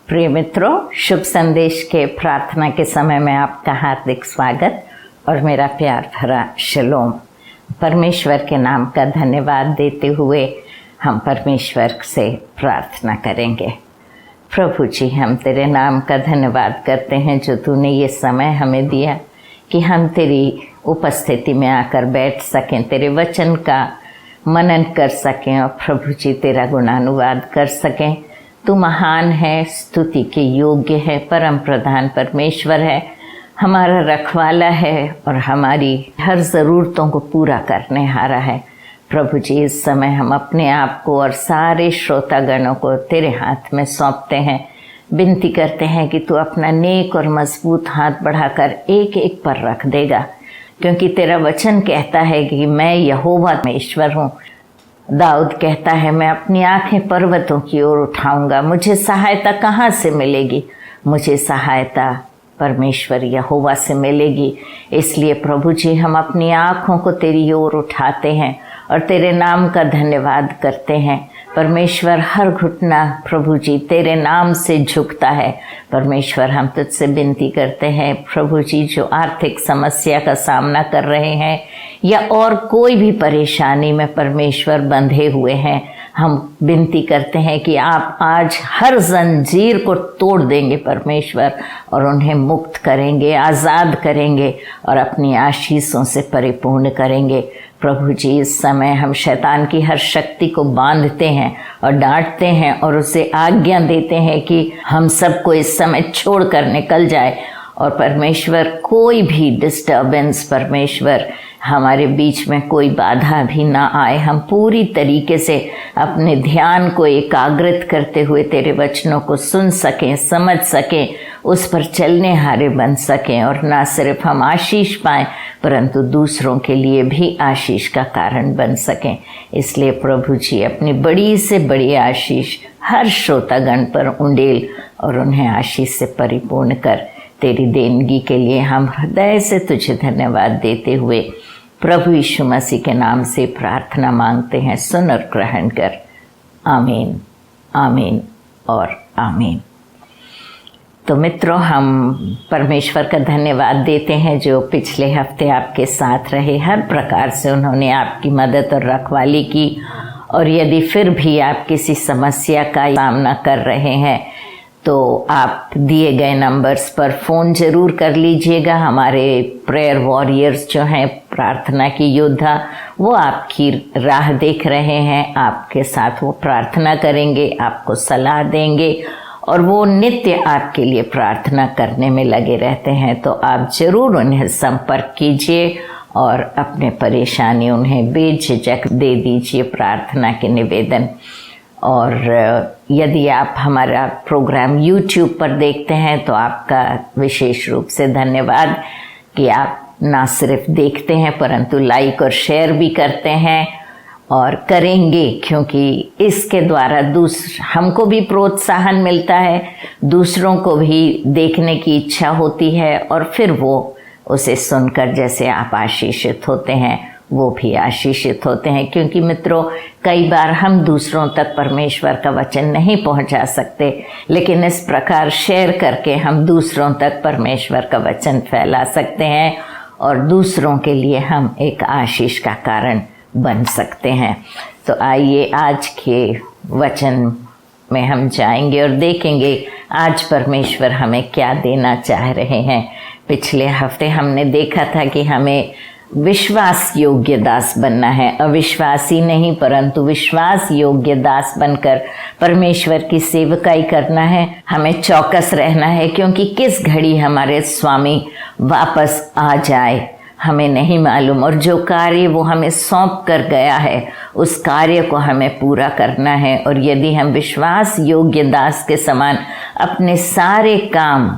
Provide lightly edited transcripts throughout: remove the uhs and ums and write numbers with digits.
प्रिय मित्रों, शुभ संदेश के प्रार्थना के समय में आपका हार्दिक स्वागत और मेरा प्यार भरा शलोम। परमेश्वर के नाम का धन्यवाद देते हुए हम परमेश्वर से प्रार्थना करेंगे। प्रभु जी, हम तेरे नाम का धन्यवाद करते हैं जो तूने ये समय हमें दिया कि हम तेरी उपस्थिति में आकर बैठ सकें, तेरे वचन का मनन कर सकें और प्रभु जी तेरा गुणानुवाद कर सकें। तू महान है, स्तुति के योग्य है, परम प्रधान परमेश्वर है, हमारा रखवाला है और हमारी हर ज़रूरतों को पूरा करने हारा है। प्रभु जी, इस समय हम अपने आप को और सारे श्रोतागणों को तेरे हाथ में सौंपते हैं। विनती करते हैं कि तू अपना नेक और मजबूत हाथ बढ़ाकर एक एक पर रख देगा, क्योंकि तेरा वचन कहता है कि मैं यहोवा में ईश्वर हूँ। दाऊद कहता है, मैं अपनी आंखें पर्वतों की ओर उठाऊंगा, मुझे सहायता कहाँ से मिलेगी? मुझे सहायता परमेश्वर यहोवा से मिलेगी। इसलिए प्रभु जी, हम अपनी आंखों को तेरी ओर उठाते हैं और तेरे नाम का धन्यवाद करते हैं। परमेश्वर, हर घुटना प्रभु जी तेरे नाम से झुकता है। परमेश्वर, हम तुझसे विनती करते हैं प्रभु जी, जो आर्थिक समस्या का सामना कर रहे हैं या और कोई भी परेशानी में परमेश्वर बंधे हुए हैं, हम विनती करते हैं कि आप आज हर जंजीर को तोड़ देंगे परमेश्वर, और उन्हें मुक्त करेंगे, आज़ाद करेंगे और अपनी आशीषों से परिपूर्ण करेंगे। प्रभु जी, इस समय हम शैतान की हर शक्ति को बांधते हैं और डांटते हैं और उसे आज्ञा देते हैं कि हम सबको इस समय छोड़कर निकल जाए। और परमेश्वर, कोई भी डिस्टर्बेंस परमेश्वर हमारे बीच में कोई बाधा भी ना आए। हम पूरी तरीके से अपने ध्यान को एकाग्रित करते हुए तेरे वचनों को सुन सकें, समझ सकें, उस पर चलने हारे बन सकें और ना सिर्फ हम आशीष पाएं परंतु दूसरों के लिए भी आशीष का कारण बन सकें। इसलिए प्रभु जी, अपनी बड़ी से बड़ी आशीष हर श्रोतागण पर उंडेल और उन्हें आशीष से परिपूर्ण कर। तेरी देनगी के लिए हम हृदय से तुझे धन्यवाद देते हुए प्रभु यीशु मसीह के नाम से प्रार्थना मांगते हैं। सुन और ग्रहण कर। आमीन, आमीन और आमीन। तो मित्रों, हम परमेश्वर का धन्यवाद देते हैं जो पिछले हफ्ते आपके साथ रहे। हर प्रकार से उन्होंने आपकी मदद और रखवाली की। और यदि फिर भी आप किसी समस्या का सामना कर रहे हैं तो आप दिए गए नंबर्स पर फ़ोन ज़रूर कर लीजिएगा। हमारे प्रेयर वॉरियर्स जो हैं, प्रार्थना की योद्धा, वो आपकी राह देख रहे हैं। आपके साथ वो प्रार्थना करेंगे, आपको सलाह देंगे और वो नित्य आपके लिए प्रार्थना करने में लगे रहते हैं। तो आप ज़रूर उन्हें संपर्क कीजिए और अपने परेशानी उन्हें बेझिझक दे दीजिए, प्रार्थना के निवेदन। और यदि आप हमारा प्रोग्राम YouTube पर देखते हैं तो आपका विशेष रूप से धन्यवाद कि आप ना सिर्फ देखते हैं परंतु लाइक और शेयर भी करते हैं और करेंगे, क्योंकि इसके द्वारा हमको भी प्रोत्साहन मिलता है, दूसरों को भी देखने की इच्छा होती है और फिर वो उसे सुनकर जैसे आप आशीषित होते हैं वो भी आशीषित होते हैं। क्योंकि मित्रों, कई बार हम दूसरों तक परमेश्वर का वचन नहीं पहुंचा सकते, लेकिन इस प्रकार शेयर करके हम दूसरों तक परमेश्वर का वचन फैला सकते हैं और दूसरों के लिए हम एक आशीष का कारण बन सकते हैं। तो आइए आज के वचन में हम जाएंगे और देखेंगे आज परमेश्वर हमें क्या देना चाह रहे हैं। पिछले हफ्ते हमने देखा था कि हमें विश्वास योग्य दास बनना है, अविश्वासी नहीं परंतु विश्वास योग्य दास बनकर परमेश्वर की सेवकाई करना है। हमें चौकस रहना है, क्योंकि किस घड़ी हमारे स्वामी वापस आ जाए हमें नहीं मालूम, और जो कार्य वो हमें सौंप कर गया है उस कार्य को हमें पूरा करना है। और यदि हम विश्वास योग्य दास के समान अपने सारे काम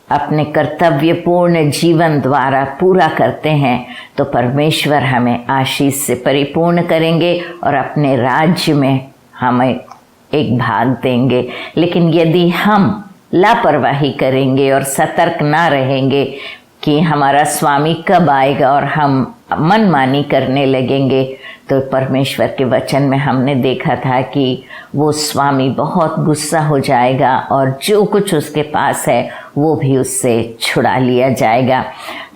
अपने कर्तव्यपूर्ण जीवन द्वारा पूरा करते हैं तो परमेश्वर हमें आशीष से परिपूर्ण करेंगे और अपने राज्य में हमें एक भाग देंगे। लेकिन यदि हम लापरवाही करेंगे और सतर्क ना रहेंगे कि हमारा स्वामी कब आएगा और हम मनमानी करने लगेंगे तो परमेश्वर के वचन में हमने देखा था कि वो स्वामी बहुत गुस्सा हो जाएगा और जो कुछ उसके पास है वो भी उससे छुड़ा लिया जाएगा।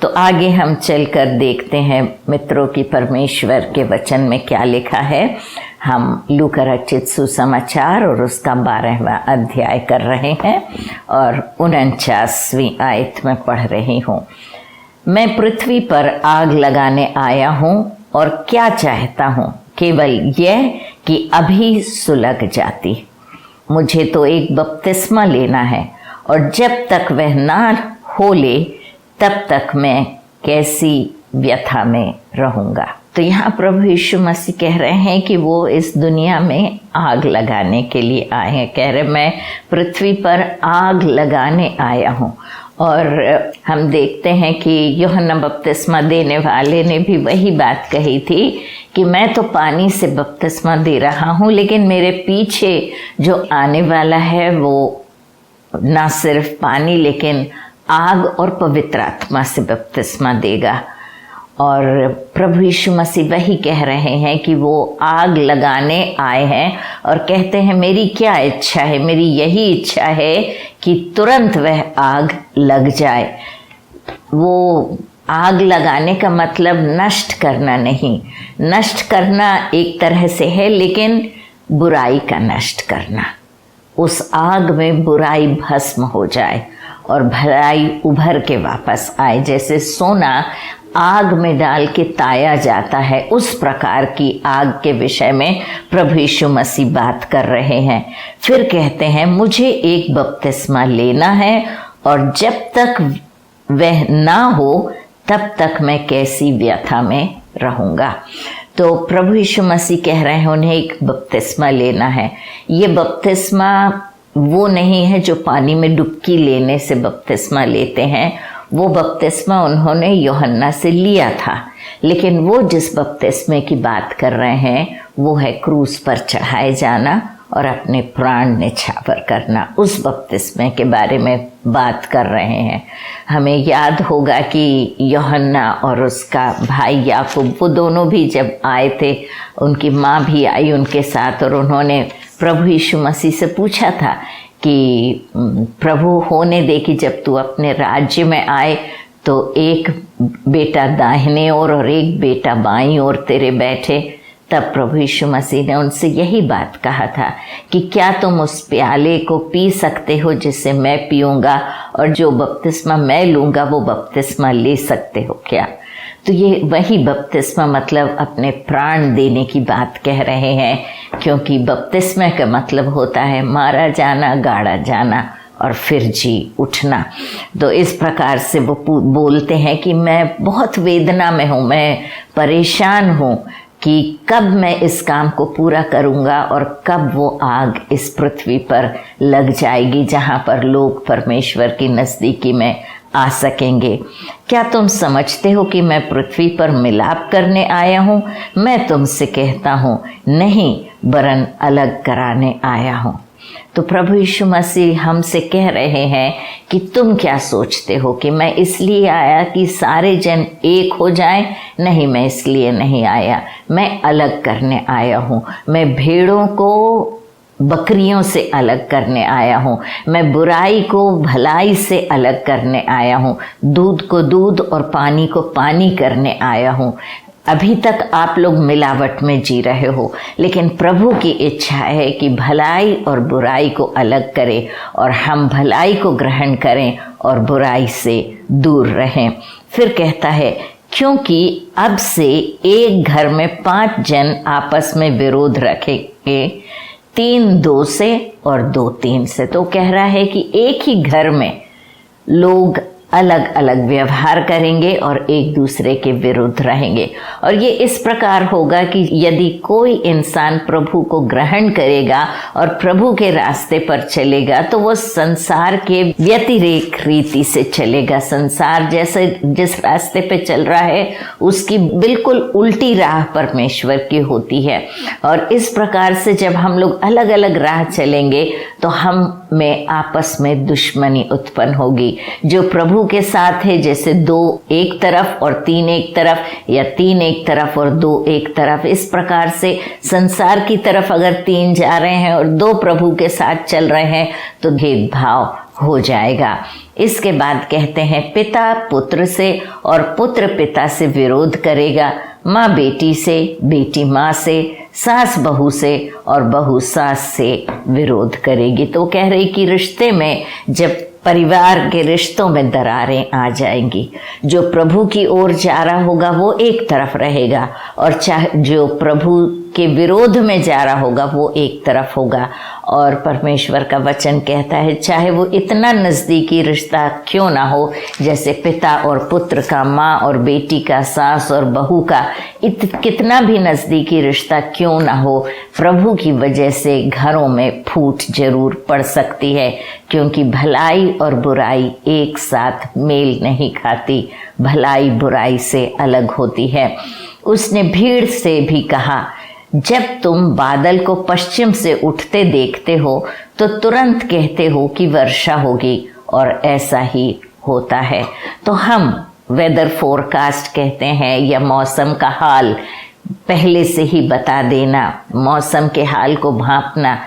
तो आगे हम चलकर देखते हैं मित्रों की परमेश्वर के वचन में क्या लिखा है। हम लूका रचित सुसमाचार और उसका 12वां अध्याय कर रहे हैं और 49वीं आयत में पढ़ रही हूँ। मैं पृथ्वी पर आग लगाने आया हूँ और क्या चाहता हूँ केवल यह कि अभी सुलग जाती। मुझे तो एक बपतिस्मा लेना है और जब तक वह ना हो ले तब तक मैं कैसी व्यथा में रहूँगा। तो यहाँ प्रभु यीशु मसीह कह रहे हैं कि वो इस दुनिया में आग लगाने के लिए आए हैं। कह रहे मैं पृथ्वी पर आग लगाने आया हूँ। और हम देखते हैं कि यूहन्ना बपतिस्मा देने वाले ने भी वही बात कही थी कि मैं तो पानी से बपतिस्मा दे रहा हूँ, लेकिन मेरे पीछे जो आने वाला है वो ना सिर्फ पानी लेकिन आग और पवित्र आत्मा से बपतिस्मा देगा। और प्रभु यीशु मसीह वही कह रहे हैं कि वो आग लगाने आए हैं और कहते हैं मेरी क्या इच्छा है, मेरी यही इच्छा है कि तुरंत वह आग लग जाए। वो आग लगाने का मतलब नष्ट करना नहीं, नष्ट करना एक तरह से है लेकिन बुराई का नष्ट करना। उस आग में बुराई भस्म हो जाए और भलाई उभर के वापस आए। जैसे सोना आग में डाल के ताया जाता है, उस प्रकार की आग के विषय में प्रभु यीशु मसीह बात कर रहे हैं। फिर कहते हैं मुझे एक बपतिस्मा लेना है और जब तक वह ना हो तब तक मैं कैसी व्यथा में रहूँगा। तो प्रभु यीशु मसीह कह रहे हैं उन्हें एक बपतिस्मा लेना है। ये बपतिस्मा वो नहीं है जो पानी में डुबकी लेने से बपतिस्मा लेते हैं। वो बपतिस्मा उन्होंने यूहन्ना से लिया था, लेकिन वो जिस बपतिस्मे की बात कर रहे हैं वो है क्रूस पर चढ़ाए जाना और अपने प्राण न्यौछावर करना। उस बपतिस्मे के बारे में बात कर रहे हैं। हमें याद होगा कि यूहन्ना और उसका भाई याकूब वो दोनों भी जब आए थे, उनकी माँ भी आई उनके साथ और उन्होंने प्रभु यीशु मसीह से पूछा था कि प्रभु होने दे कि जब तू अपने राज्य में आए तो एक बेटा दाहिने ओर और एक बेटा बाईं ओर तेरे बैठे। तब प्रभु यीशु मसीह ने उनसे यही बात कहा था कि क्या तुम उस प्याले को पी सकते हो जिसे मैं पीऊँगा, और जो बपतिस्मा मैं लूँगा वो बपतिस्मा ले सकते हो क्या। तो ये वही बपतिस्मा मतलब अपने प्राण देने की बात कह रहे हैं, क्योंकि बपतिस्मा का मतलब होता है मारा जाना, गाड़ा जाना और फिर जी उठना। तो इस प्रकार से वो बोलते हैं कि मैं बहुत वेदना में हूँ, मैं परेशान हूँ कि कब मैं इस काम को पूरा करूँगा और कब वो आग इस पृथ्वी पर लग जाएगी जहाँ पर लोग परमेश्वर की नज़दीकी में आ सकेंगे। क्या तुम समझते हो कि मैं पृथ्वी पर मिलाप करने आया हूँ? मैं तुमसे कहता हूँ नहीं, वरन अलग कराने आया हूँ। तो प्रभु यीशु मसीह हमसे कह रहे हैं कि तुम क्या सोचते हो कि मैं इसलिए आया कि सारे जन एक हो जाएं? नहीं, मैं इसलिए नहीं आया, मैं अलग करने आया हूँ। मैं भेड़ों को बकरियों से अलग करने आया हूँ, मैं बुराई को भलाई से अलग करने आया हूँ, दूध को दूध और पानी को पानी करने आया हूँ। अभी तक आप लोग मिलावट में जी रहे हो, लेकिन प्रभु की इच्छा है कि भलाई और बुराई को अलग करे और हम भलाई को ग्रहण करें और बुराई से दूर रहें। फिर कहता है क्योंकि अब से एक घर में 5 जन आपस में विरोध रखेंगे, 3 2 से और 2 3 से। तो कह रहा है कि एक ही घर में लोग अलग अलग व्यवहार करेंगे और एक दूसरे के विरुद्ध रहेंगे। और ये इस प्रकार होगा कि यदि कोई इंसान प्रभु को ग्रहण करेगा और प्रभु के रास्ते पर चलेगा तो वो संसार के व्यतिरेक रीति से चलेगा। संसार जैसे जिस रास्ते पे चल रहा है उसकी बिल्कुल उल्टी राह परमेश्वर की होती है। और इस प्रकार से जब हम लोग अलग अलग राह चलेंगे तो हम में आपस में दुश्मनी उत्पन्न होगी। जो प्रभु प्रभु के साथ है, जैसे 2 एक तरफ और 3 एक तरफ, या 3 एक तरफ और 2 एक तरफ। इस प्रकार से संसार की तरफ अगर 3 जा रहे हैं और 2 प्रभु के साथ चल रहे हैं तो भेदभाव हो जाएगा। इसके बाद कहते हैं पिता पुत्र से और पुत्र पिता से विरोध करेगा, माँ बेटी से, बेटी माँ से, सास बहू से और बहू सास से विरोध करेगी। तो कह रही कि रिश्ते में, जब परिवार के रिश्तों में दरारें आ जाएंगी, जो प्रभु की ओर जा रहा होगा वो एक तरफ रहेगा और चाहे जो प्रभु के विरोध में जा रहा होगा वो एक तरफ होगा। और परमेश्वर का वचन कहता है चाहे वो इतना नज़दीकी रिश्ता क्यों ना हो, जैसे पिता और पुत्र का, माँ और बेटी का, सास और बहू का, कितना भी नज़दीकी रिश्ता क्यों ना हो, प्रभु की वजह से घरों में फूट जरूर पड़ सकती है, क्योंकि भलाई और बुराई एक साथ मेल नहीं खाती, भलाई बुराई से अलग होती है। उसने भीड़ से भी कहा, जब तुम बादल को पश्चिम से उठते देखते हो तो तुरंत कहते हो कि वर्षा होगी, और ऐसा ही होता है। तो हम वेदर फोरकास्ट कहते हैं, या मौसम का हाल पहले से ही बता देना, मौसम के हाल को भांपना,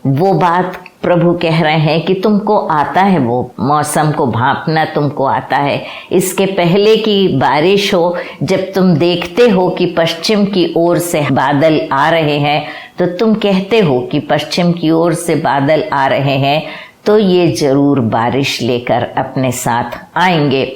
वो बात प्रभु कह रहे हैं कि तुमको आता है, वो मौसम को भांपना तुमको आता है। इसके पहले की बारिश हो, जब तुम देखते हो कि पश्चिम की ओर से बादल आ रहे हैं तो तुम कहते हो कि पश्चिम की ओर से बादल आ रहे हैं, तो ये जरूर बारिश लेकर अपने साथ आएंगे।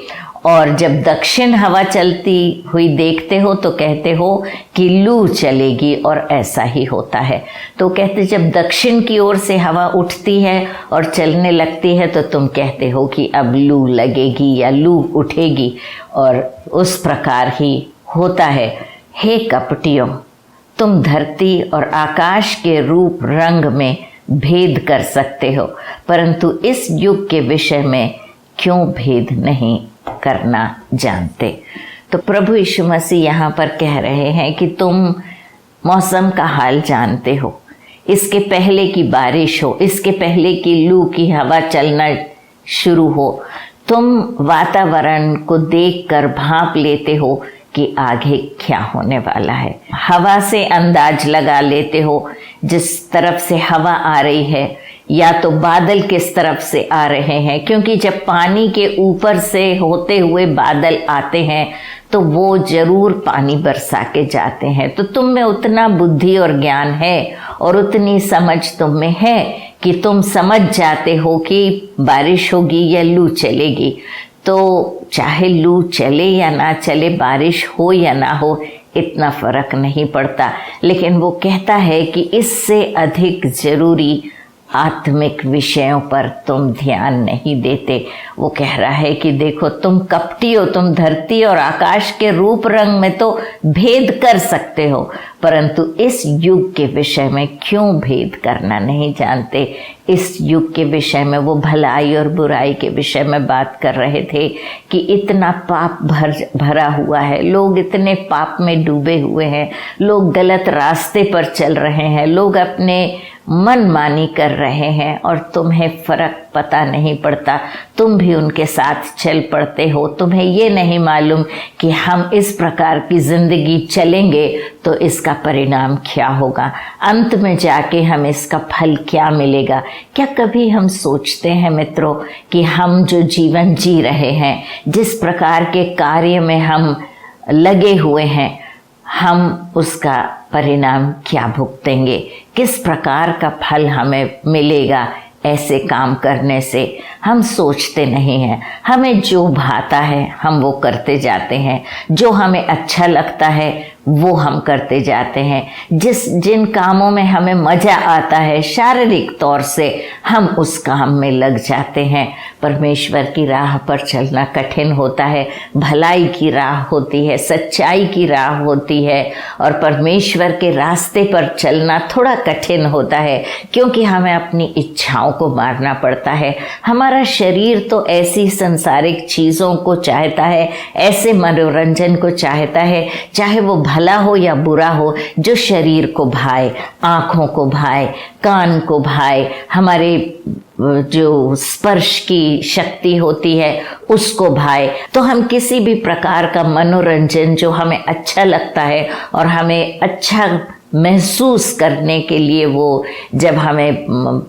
और जब दक्षिण हवा चलती हुई देखते हो तो कहते हो कि लू चलेगी, और ऐसा ही होता है। तो कहते जब दक्षिण की ओर से हवा उठती है और चलने लगती है तो तुम कहते हो कि अब लू लगेगी या लू उठेगी, और उस प्रकार ही होता है। हे कपटियों, तुम धरती और आकाश के रूप रंग में भेद कर सकते हो, परंतु इस युग के विषय में क्यों भेद नहीं करना जानते। तो प्रभु यीशु मसीह यहाँ पर कह रहे हैं कि तुम मौसम का हाल जानते हो, इसके पहले की बारिश हो, इसके पहले की लू की हवा चलना शुरू हो, तुम वातावरण को देखकर भांप लेते हो कि आगे क्या होने वाला है। हवा से अंदाज लगा लेते हो, जिस तरफ से हवा आ रही है या तो बादल किस तरफ से आ रहे हैं, क्योंकि जब पानी के ऊपर से होते हुए बादल आते हैं तो वो जरूर पानी बरसा के जाते हैं। तो तुम में उतना बुद्धि और ज्ञान है और उतनी समझ तुम में है कि तुम समझ जाते हो कि बारिश होगी या लू चलेगी। तो चाहे लू चले या ना चले, बारिश हो या ना हो, इतना फर्क नहीं पड़ता। लेकिन वो कहता है कि इससे अधिक जरूरी आत्मिक विषयों पर तुम ध्यान नहीं देते। वो कह रहा है कि देखो तुम कपटी हो, तुम धरती और आकाश के रूप रंग में तो भेद कर सकते हो, परंतु इस युग के विषय में क्यों भेद करना नहीं जानते। इस युग के विषय में वो भलाई और बुराई के विषय में बात कर रहे थे कि इतना पाप भरा हुआ है, लोग इतने पाप में डूबे हुए हैं, लोग गलत रास्ते पर चल रहे हैं, लोग अपने मनमानी कर रहे हैं और तुम्हें फर्क पता नहीं पड़ता, तुम भी उनके साथ चल पड़ते हो। तुम्हें ये नहीं मालूम कि हम इस प्रकार की जिंदगी चलेंगे तो इसका परिणाम क्या होगा, अंत में जाके हमें इसका फल क्या मिलेगा। क्या कभी हम सोचते हैं मित्रों कि हम जो जीवन जी रहे हैं, जिस प्रकार के कार्य में हम लगे हुए हैं, हम उसका परिणाम क्या भुगतेंगे, किस प्रकार का फल हमें मिलेगा ऐसे काम करने से? हम सोचते नहीं हैं। हमें जो भाता है हम वो करते जाते हैं, जो हमें अच्छा लगता है वो हम करते जाते हैं, जिन कामों में हमें मज़ा आता है शारीरिक तौर से हम उस काम में लग जाते हैं। परमेश्वर की राह पर चलना कठिन होता है, भलाई की राह होती है, सच्चाई की राह होती है, और परमेश्वर के रास्ते पर चलना थोड़ा कठिन होता है, क्योंकि हमें अपनी इच्छाओं को मारना पड़ता है। हमारा शरीर तो ऐसी संसारिक चीज़ों को चाहता है, ऐसे मनोरंजन को चाहता है, चाहे वो भला हो या बुरा हो, जो शरीर को भाए, आँखों को भाए, कान को भाए, हमारे जो स्पर्श की शक्ति होती है उसको भाए, तो हम किसी भी प्रकार का मनोरंजन जो हमें अच्छा लगता है और हमें अच्छा महसूस करने के लिए वो जब हमें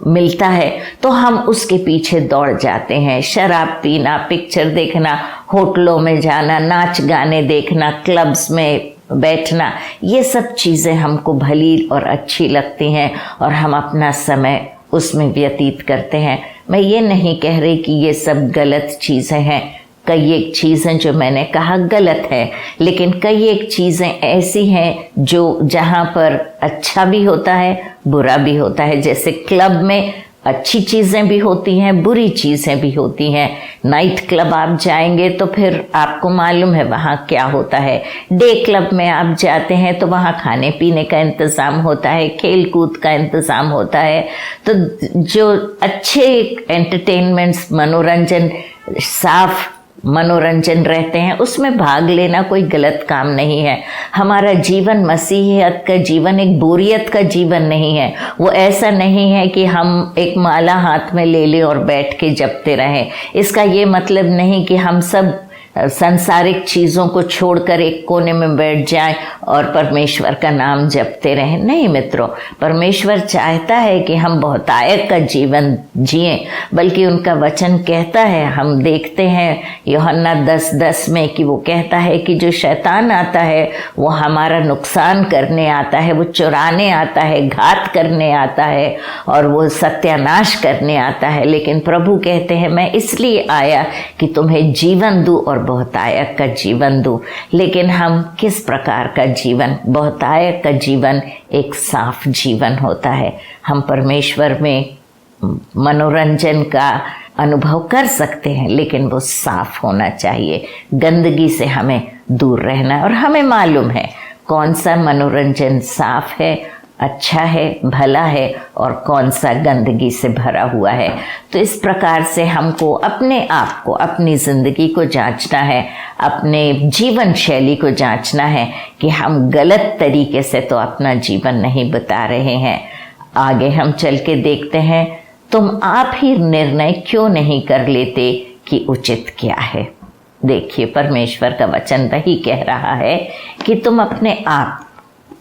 मिलता है तो हम उसके पीछे दौड़ जाते हैं। शराब पीना, पिक्चर देखना, होटलों में जाना, नाच गाने देखना, क्लब्स में बैठना, ये सब चीज़ें हमको भली और अच्छी लगती हैं और हम अपना समय उसमें व्यतीत करते हैं। मैं ये नहीं कह रही कि ये सब गलत चीज़ें हैं, कई एक चीज़ें जो मैंने कहा गलत है, लेकिन कई एक चीज़ें ऐसी हैं जो जहाँ पर अच्छा भी होता है, बुरा भी होता है। जैसे क्लब में अच्छी चीज़ें भी होती हैं, बुरी चीज़ें भी होती हैं। नाइट क्लब आप जाएंगे तो फिर आपको मालूम है वहाँ क्या होता है। डे क्लब में आप जाते हैं तो वहाँ खाने पीने का इंतज़ाम होता है, खेल कूद का इंतज़ाम होता है। तो जो अच्छे एंटरटेनमेंट्स, मनोरंजन, साफ मनोरंजन रहते हैं, उसमें भाग लेना कोई गलत काम नहीं है। हमारा जीवन मसीहियत का जीवन एक बोरियत का जीवन नहीं है। वो ऐसा नहीं है कि हम एक माला हाथ में ले लें और बैठ के जपते रहें। इसका ये मतलब नहीं कि हम सब सांसारिक चीज़ों को छोड़कर एक कोने में बैठ जाएं और परमेश्वर का नाम जपते रहें। नहीं मित्रों, परमेश्वर चाहता है कि हम बहुतायत का जीवन जिएं, बल्कि उनका वचन कहता है, हम देखते हैं यूहन्ना 10:10 में कि वो कहता है कि जो शैतान आता है वो हमारा नुकसान करने आता है, वो चुराने आता है, घात करने आता है और वो सत्यानाश करने आता है। लेकिन प्रभु कहते हैं मैं इसलिए आया कि तुम्हें जीवन दूं और बहुतायत का जीवन दूं। लेकिन हम किस प्रकार का जीवन? बहुतायत का जीवन एक साफ जीवन होता है। हम परमेश्वर में मनोरंजन का अनुभव कर सकते हैं, लेकिन वो साफ होना चाहिए। गंदगी से हमें दूर रहना है और हमें मालूम है कौन सा मनोरंजन साफ है, अच्छा है, भला है और कौन सा गंदगी से भरा हुआ है। तो इस प्रकार से हमको अपने आप को, अपनी ज़िंदगी को जांचना है, अपने जीवन शैली को जांचना है कि हम गलत तरीके से तो अपना जीवन नहीं बिता रहे हैं। आगे हम चल के देखते हैं, तुम आप ही निर्णय क्यों नहीं कर लेते कि उचित क्या है। देखिए, परमेश्वर का वचन वही कह रहा है कि तुम अपने आप,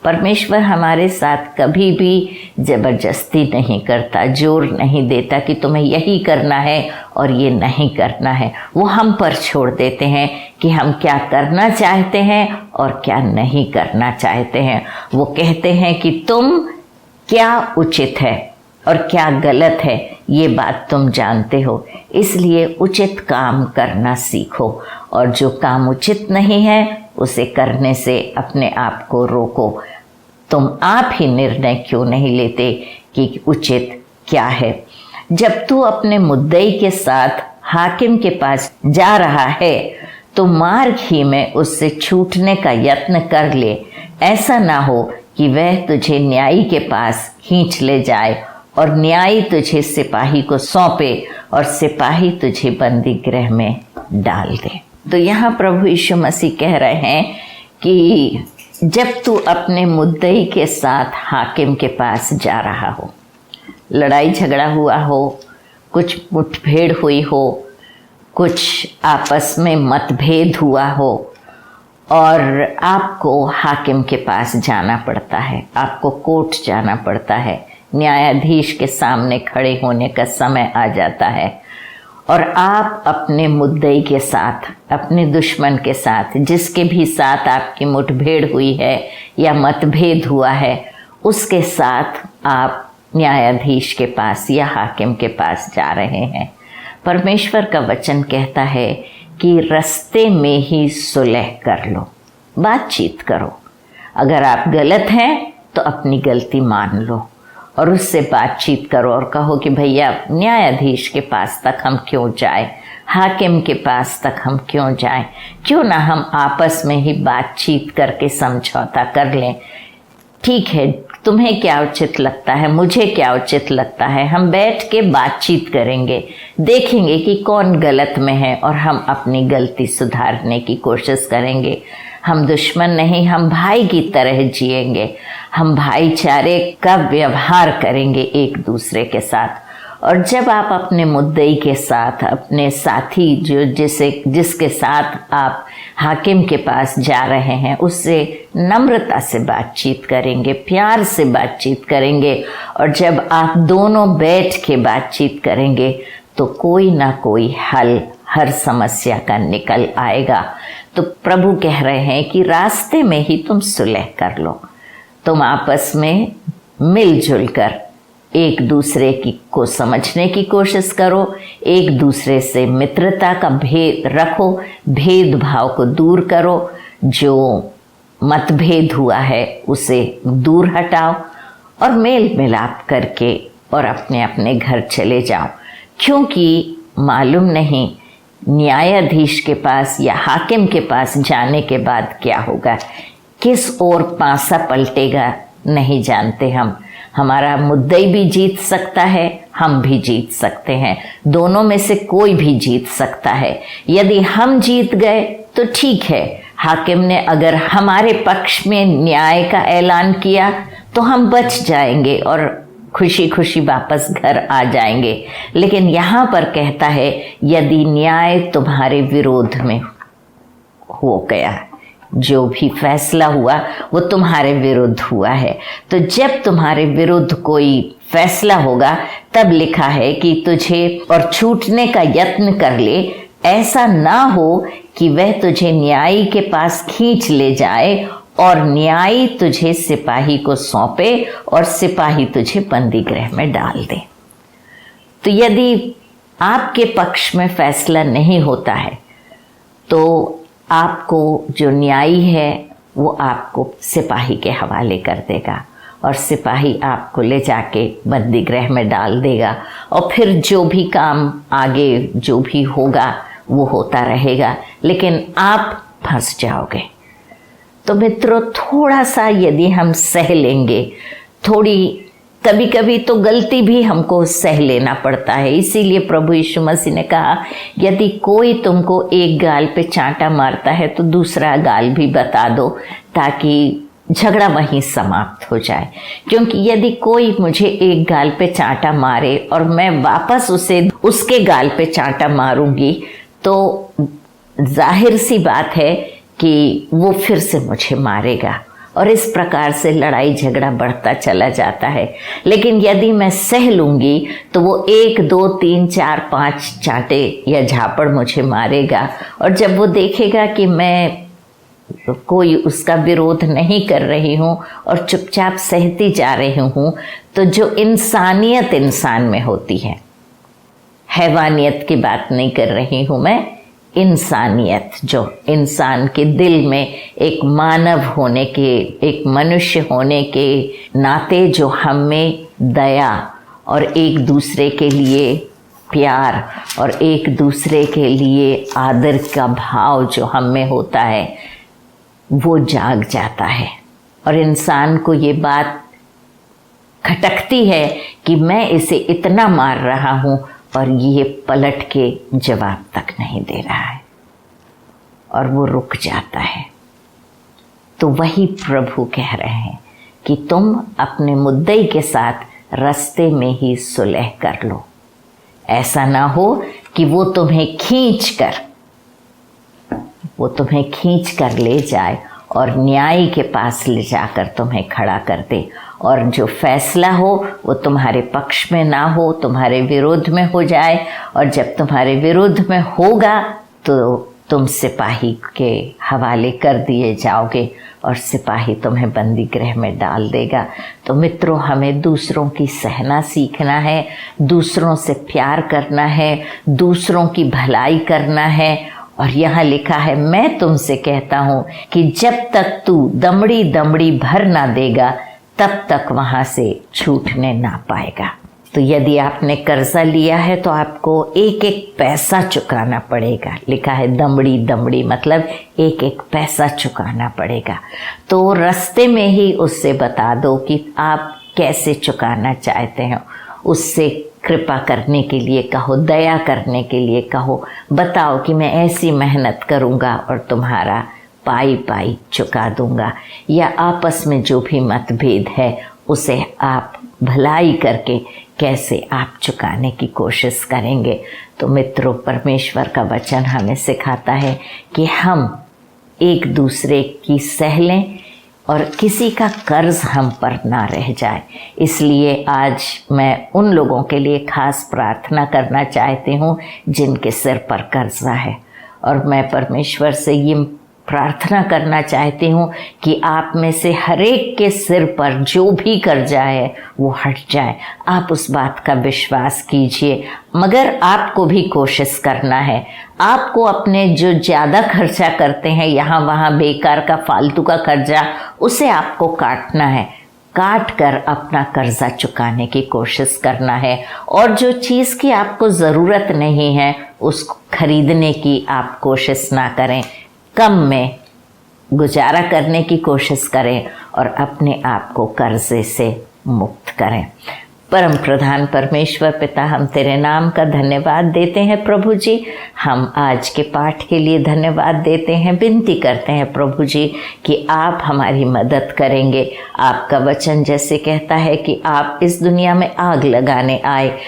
परमेश्वर हमारे साथ कभी भी जबरदस्ती नहीं करता, जोर नहीं देता कि तुम्हें यही करना है और ये नहीं करना है। वो हम पर छोड़ देते हैं कि हम क्या करना चाहते हैं और क्या नहीं करना चाहते हैं। वो कहते हैं कि तुम क्या उचित है और क्या गलत है ये बात तुम जानते हो, इसलिए उचित काम करना सीखो और जो काम उचित नहीं है उसे करने से अपने आप को रोको। तुम आप ही निर्णय क्यों नहीं लेते कि उचित क्या है। जब तू अपने मुद्दई के साथ हाकिम के पास जा रहा है तो मार्ग ही में उससे छूटने का यत्न कर ले। ऐसा ना हो कि वह तुझे न्यायी के पास खींच ले जाए और न्यायी तुझे सिपाही को सौंपे और सिपाही तुझे बंदी गृह में डाल दे। तो यहाँ प्रभु यीशु मसीह कह रहे हैं कि जब तू अपने मुद्दई के साथ हाकिम के पास जा रहा हो, लड़ाई झगड़ा हुआ हो, कुछ मुठभेड़ हुई हो, कुछ आपस में मतभेद हुआ हो और आपको हाकिम के पास जाना पड़ता है, आपको कोर्ट जाना पड़ता है, न्यायाधीश के सामने खड़े होने का समय आ जाता है और आप अपने मुद्दई के साथ, अपने दुश्मन के साथ, जिसके भी साथ आपकी मुठभेड़ हुई है या मतभेद हुआ है, उसके साथ आप न्यायाधीश के पास या हाकिम के पास जा रहे हैं। परमेश्वर का वचन कहता है कि रास्ते में ही सुलह कर लो, बातचीत करो। अगर आप गलत हैं तो अपनी गलती मान लो और उससे बातचीत करो और कहो कि भैया न्यायाधीश के पास तक हम क्यों जाए, हाकिम के पास तक हम क्यों जाएं, क्यों ना हम आपस में ही बातचीत करके समझौता कर लें। ठीक है, तुम्हें क्या उचित लगता है, मुझे क्या उचित लगता है, हम बैठ के बातचीत करेंगे, देखेंगे कि कौन गलत में है और हम अपनी गलती सुधारने की कोशिश करेंगे। हम दुश्मन नहीं, हम भाई की तरह जिएंगे, हम भाईचारे का व्यवहार करेंगे एक दूसरे के साथ। और जब आप अपने मुद्दई के साथ, अपने साथी जिसके साथ आप हाकिम के पास जा रहे हैं, उससे नम्रता से बातचीत करेंगे, प्यार से बातचीत करेंगे, और जब आप दोनों बैठ के बातचीत करेंगे तो कोई ना कोई हल हर समस्या का निकल आएगा। तो प्रभु कह रहे हैं कि रास्ते में ही तुम सुलह कर लो, तुम आपस में मिलजुल कर एक दूसरे को समझने की कोशिश करो, एक दूसरे से मित्रता का भेद रखो, भेदभाव को दूर करो, जो मतभेद हुआ है उसे दूर हटाओ और मेल मिलाप करके और अपने अपने घर चले जाओ। क्योंकि मालूम नहीं न्यायाधीश के पास या हाकिम के पास जाने के बाद क्या होगा, किस ओर पासा पलटेगा नहीं जानते हम। हमारा मुद्दई भी जीत सकता है, हम भी जीत सकते हैं, दोनों में से कोई भी जीत सकता है। यदि हम जीत गए तो ठीक है, हाकिम ने अगर हमारे पक्ष में न्याय का ऐलान किया तो हम बच जाएंगे और खुशी खुशी वापस घर आ जाएंगे। लेकिन यहाँ पर कहता है यदि न्याय तुम्हारे विरोध में हो गया, जो भी फैसला हुआ वो तुम्हारे विरुद्ध हुआ है, तो जब तुम्हारे विरुद्ध कोई फैसला होगा तब लिखा है कि तुझे और छूटने का यत्न कर ले, ऐसा ना हो कि वह तुझे न्यायी के पास खींच ले जाए और न्यायी तुझे सिपाही को सौंपे और सिपाही तुझे बंदी गृह में डाल दे। तो यदि आपके पक्ष में फैसला नहीं होता है तो आपको जो न्यायी है वो आपको सिपाही के हवाले कर देगा और सिपाही आपको ले जाके बंदी गृह में डाल देगा, और फिर जो भी काम आगे जो भी होगा वो होता रहेगा, लेकिन आप फंस जाओगे। तो मित्रों, थोड़ा सा यदि हम सह लेंगे, थोड़ी कभी कभी तो गलती भी हमको सह लेना पड़ता है। इसीलिए प्रभु यीशु मसीह ने कहा यदि कोई तुमको एक गाल पे चांटा मारता है तो दूसरा गाल भी बता दो, ताकि झगड़ा वहीं समाप्त हो जाए। क्योंकि यदि कोई मुझे एक गाल पे चांटा मारे और मैं वापस उसे उसके गाल पे चांटा मारूंगी तो जाहिर सी बात है कि वो फिर से मुझे मारेगा, और इस प्रकार से लड़ाई झगड़ा बढ़ता चला जाता है। लेकिन यदि मैं सह लूंगी तो वो 1 2 3 4 5 चांटे या झापड़ मुझे मारेगा, और जब वो देखेगा कि मैं कोई उसका विरोध नहीं कर रही हूँ और चुपचाप सहती जा रही हूँ, तो जो इंसानियत इंसान में होती है, हैवानियत की बात नहीं कर रही हूँ मैं, इंसानियत जो इंसान के दिल में एक मानव होने के, एक मनुष्य होने के नाते जो हम में दया और एक दूसरे के लिए प्यार और एक दूसरे के लिए आदर का भाव जो हम में होता है वो जाग जाता है। और इंसान को ये बात खटकती है कि मैं इसे इतना मार रहा हूँ और ये पलट के जवाब तक नहीं दे रहा है, और वो रुक जाता है। तो वही प्रभु कह रहे हैं कि तुम अपने मुद्दई के साथ रास्ते में ही सुलह कर लो। ऐसा ना हो कि वो तुम्हें खींच कर ले जाए और न्याय के पास ले जाकर तुम्हें खड़ा कर दे, और जो फैसला हो वो तुम्हारे पक्ष में ना हो, तुम्हारे विरोध में हो जाए, और जब तुम्हारे विरोध में होगा तो तुम सिपाही के हवाले कर दिए जाओगे और सिपाही तुम्हें बंदी गृह में डाल देगा। तो मित्रों, हमें दूसरों की सहना सीखना है, दूसरों से प्यार करना है, दूसरों की भलाई करना है। और यहाँ लिखा है, मैं तुमसे कहता हूँ कि जब तक तू दमड़ी दमड़ी भर ना देगा तब तक वहाँ से छूटने ना पाएगा। तो यदि आपने कर्जा लिया है तो आपको एक एक पैसा चुकाना पड़ेगा। लिखा है दमड़ी दमड़ी, मतलब एक एक पैसा चुकाना पड़ेगा। तो रास्ते में ही उससे बता दो कि आप कैसे चुकाना चाहते हो, उससे कृपा करने के लिए कहो, दया करने के लिए कहो, बताओ कि मैं ऐसी मेहनत करूँगा और तुम्हारा पाई पाई चुका दूंगा, या आपस में जो भी मतभेद है उसे आप भलाई करके कैसे आप चुकाने की कोशिश करेंगे। तो मित्रों, परमेश्वर का वचन हमें सिखाता है कि हम एक दूसरे की सह लें और किसी का कर्ज हम पर ना रह जाए। इसलिए आज मैं उन लोगों के लिए खास प्रार्थना करना चाहती हूँ जिनके सिर पर कर्जा है, और मैं परमेश्वर से ये प्रार्थना करना चाहती हूँ कि आप में से हरेक के सिर पर जो भी कर्जा है वो हट जाए। आप उस बात का विश्वास कीजिए, मगर आपको भी कोशिश करना है। आपको अपने जो ज़्यादा खर्चा करते हैं यहाँ वहाँ बेकार का फालतू का कर्जा, उसे आपको काटना है। काट कर अपना कर्जा चुकाने की कोशिश करना है, और जो चीज़ की आपको ज़रूरत नहीं है उसको खरीदने की आप कोशिश ना करें। कम में गुजारा करने की कोशिश करें और अपने आप को कर्जे से मुक्त करें। परम प्रधान परमेश्वर पिता, हम तेरे नाम का धन्यवाद देते हैं प्रभु जी। हम आज के पाठ के लिए धन्यवाद देते हैं, विनती करते हैं प्रभु जी कि आप हमारी मदद करेंगे। आपका वचन जैसे कहता है कि आप इस दुनिया में आग लगाने आए,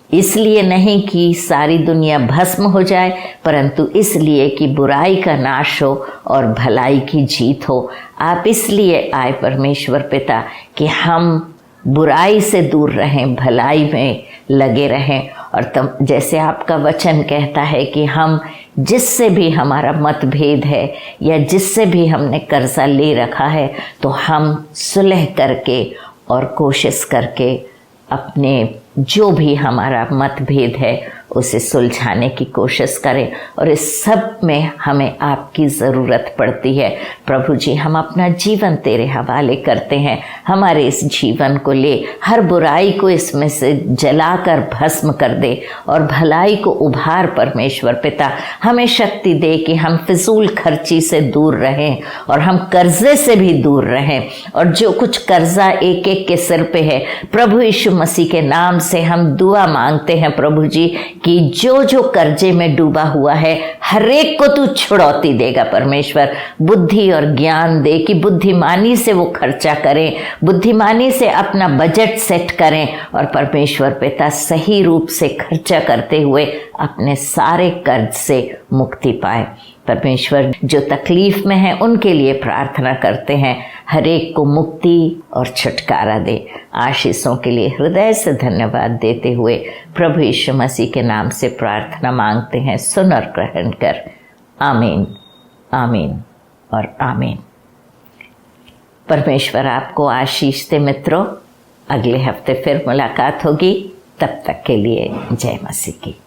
इसलिए नहीं कि सारी दुनिया भस्म हो जाए, परंतु इसलिए कि बुराई का नाश हो और भलाई की जीत हो। आप इसलिए आए परमेश्वर पिता कि हम बुराई से दूर रहें, भलाई में लगे रहें। और तब जैसे आपका वचन कहता है कि हम जिससे भी हमारा मतभेद है या जिससे भी हमने कर्जा ले रखा है, तो हम सुलह करके और कोशिश करके अपने जो भी हमारा मतभेद है उसे सुलझाने की कोशिश करें। और इस सब में हमें आपकी ज़रूरत पड़ती है प्रभु जी। हम अपना जीवन तेरे हवाले करते हैं। हमारे इस जीवन को ले, हर बुराई को इसमें से जलाकर भस्म कर दे और भलाई को उभार परमेश्वर पिता। हमें शक्ति दे कि हम फिजूल खर्ची से दूर रहें और हम कर्जे से भी दूर रहें। और जो कुछ कर्जा एक एक के सिर पे है, प्रभु यीशु मसीह के नाम से हम दुआ मांगते हैं प्रभु जी कि जो जो कर्जे में डूबा हुआ है हर एक को तू छुड़ौती देगा परमेश्वर। बुद्धि और ज्ञान दे कि बुद्धिमानी से वो खर्चा करें, बुद्धिमानी से अपना बजट सेट करें और परमेश्वर पिता सही रूप से खर्चा करते हुए अपने सारे कर्ज से मुक्ति पाए। परमेश्वर जो तकलीफ में है उनके लिए प्रार्थना करते हैं, हर एक को मुक्ति और छुटकारा दे। आशीषों के लिए हृदय से धन्यवाद देते हुए प्रभु यीशु मसीह के नाम से प्रार्थना मांगते हैं, सुन और ग्रहण कर। आमीन, आमीन और आमीन। परमेश्वर आपको आशीष दे मित्रों। अगले हफ्ते फिर मुलाकात होगी, तब तक के लिए जय मसीह की।